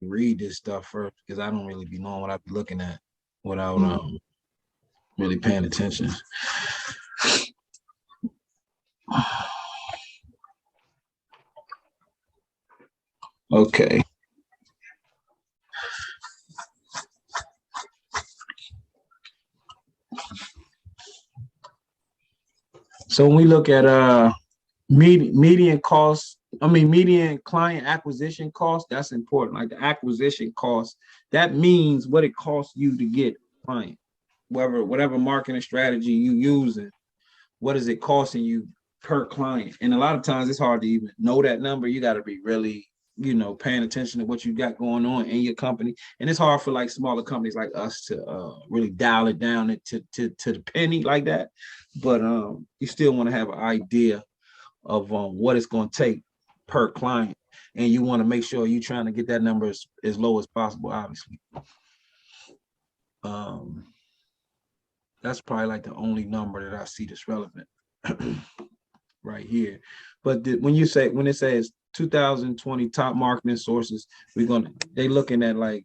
read this stuff first because I don't really be knowing what I be looking at without really paying attention. Okay. So when we look at median cost, median client acquisition cost, that's important. Like the acquisition cost, that means what it costs you to get a client. Whatever marketing strategy you using, what is it costing you per client? And a lot of times it's hard to even know that number. You got to be really, paying attention to what you got going on in your company. And it's hard for like smaller companies like us to really dial it down to the penny like that. But you still want to have an idea of what it's going to take per client. And you want to make sure you're trying to get that number as low as possible, obviously. That's probably like the only number that I see that's relevant right here. But when it says 2020 top marketing sources, they looking at like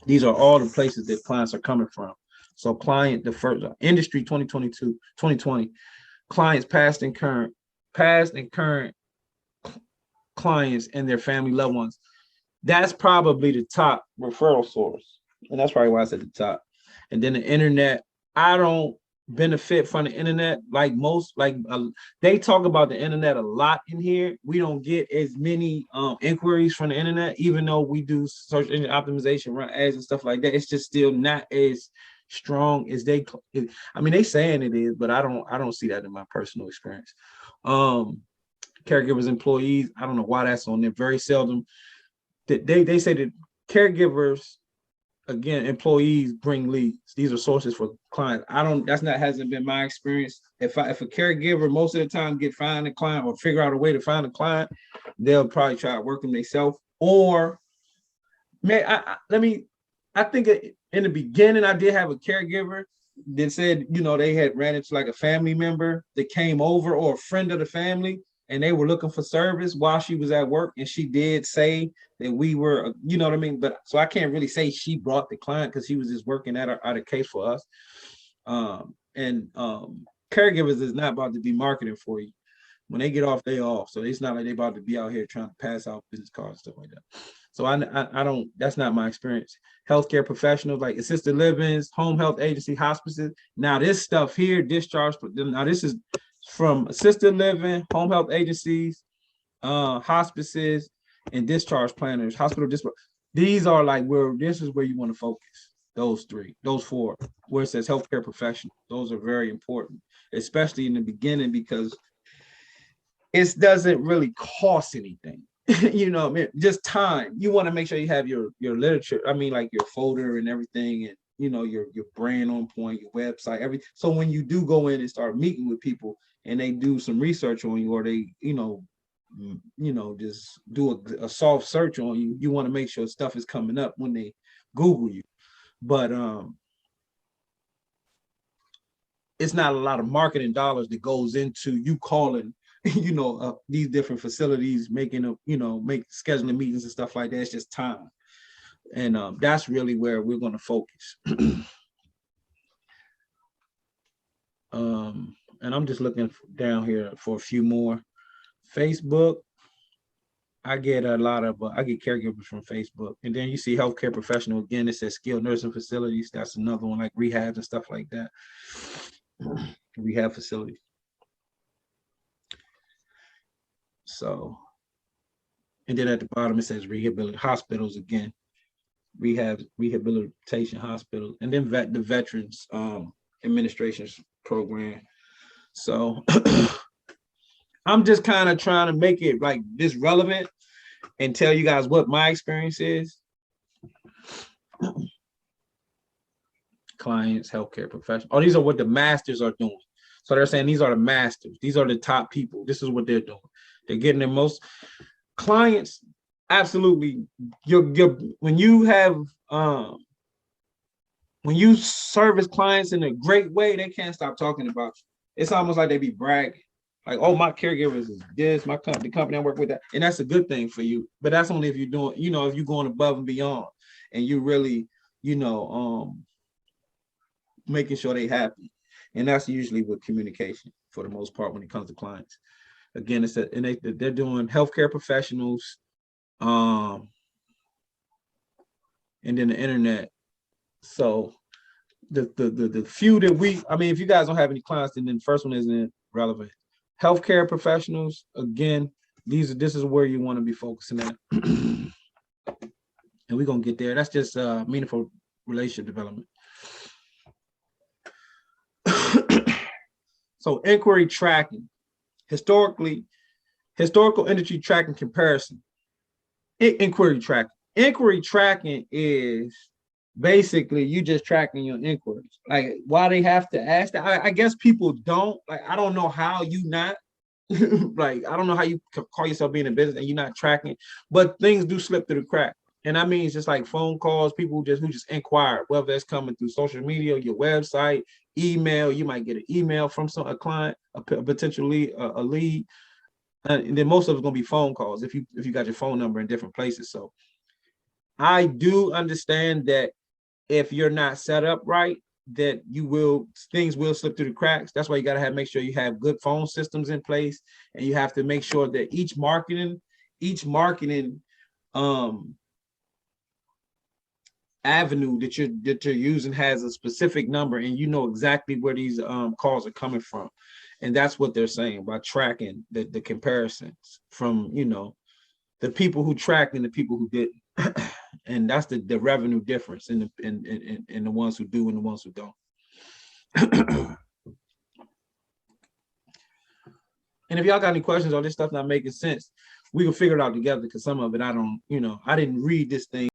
these are all the places that clients are coming from. So the first industry 2020 clients, past and current clients and their family loved ones. That's probably the top referral source. And that's probably why it's at the top. And then the internet, I don't benefit from the internet like most, they talk about the internet a lot in here. We don't get as many inquiries from the internet, even though we do search engine optimization, run ads and stuff like that. It's just still not as strong as they saying it is, but I don't see that in my personal experience. Caregivers, employees, I don't know why that's on there. Very seldom. They say that caregivers, again, employees bring leads. These are sources for clients. Hasn't been my experience. If a caregiver most of the time find a client or figure out a way to find a client, they'll probably try to work them themselves. Or I think in the beginning I did have a caregiver that said, they had ran into like a family member that came over or a friend of the family, and they were looking for service while she was at work. And she did say that we were, But so I can't really say she brought the client because she was just working out a case for us. Caregivers is not about to be marketing for you. When they get off, they off. So it's not like they about to be out here trying to pass out business cards and stuff like that. So I don't, that's not my experience. Healthcare professionals like assisted livings, home health agency, hospices. Now this stuff here, discharge. Now this is from assisted living, home health agencies, hospices, and discharge planners, hospital discharge. These are like this is where you want to focus. Those four, where it says healthcare professionals. Those are very important, especially in the beginning, because it doesn't really cost anything. Just time. You want to make sure you have your literature. Like your folder and everything, and your brand on point, your website, everything. So when you do go in and start meeting with people and they do some research on you, or they, just do a soft search on you, you want to make sure stuff is coming up when they Google you. But it's not a lot of marketing dollars that goes into you calling, these different facilities, making scheduling meetings and stuff like that. It's just time. And that's really where we're going to focus. And I'm just looking down here for a few more. Facebook, I get caregivers from Facebook. And then you see healthcare professional, again, it says skilled nursing facilities. That's another one, like rehabs and stuff like that. Rehab facilities. So, and then at the bottom it says rehabilitation hospitals again. Rehabilitation hospitals, and then the Veterans Administration's program. So I'm just kind of trying to make it like this relevant and tell you guys what my experience is. Clients, healthcare professionals. Oh, these are what the masters are doing. So they're saying these are the masters. These are the top people. This is what they're doing. They're getting the most clients. Absolutely. When you service clients in a great way, they can't stop talking about you. It's almost like they be bragging. Like, oh, my caregivers is this, the company I work with that, and that's a good thing for you. But that's only if you're doing, if you're going above and beyond, and you really, making sure they happy, and that's usually with communication for the most part when it comes to clients. Again, they're doing healthcare professionals, and then the internet. So the few that if you guys don't have any clients, then the first one isn't relevant. Healthcare professionals, again, this is where you want to be focusing at. And we're gonna get there. That's just meaningful relationship development. So inquiry tracking, historical industry tracking comparison. Inquiry tracking is basically you just tracking your inquiries. Like, why they have to ask that? I guess people don't. Like, I don't know how you not like, I don't know how you call yourself being in business and you're not tracking, but things do slip through the crack. And I mean, it's just like phone calls, people who just inquire, whether it's coming through social media, your website, email. You might get an email from a client, a potential lead, a lead. And then most of it's gonna be phone calls if you got your phone number in different places. So I do understand that if you're not set up right, that things will slip through the cracks. That's why you gotta make sure you have good phone systems in place, and you have to make sure that each marketing avenue that you're using has a specific number, and you know exactly where these calls are coming from. And that's what they're saying by tracking the comparisons from the people who tracked and the people who didn't. And that's the revenue difference in the ones who do and the ones who don't. And if y'all got any questions on this stuff not making sense, we can figure it out together, because some of it I don't, I didn't read this thing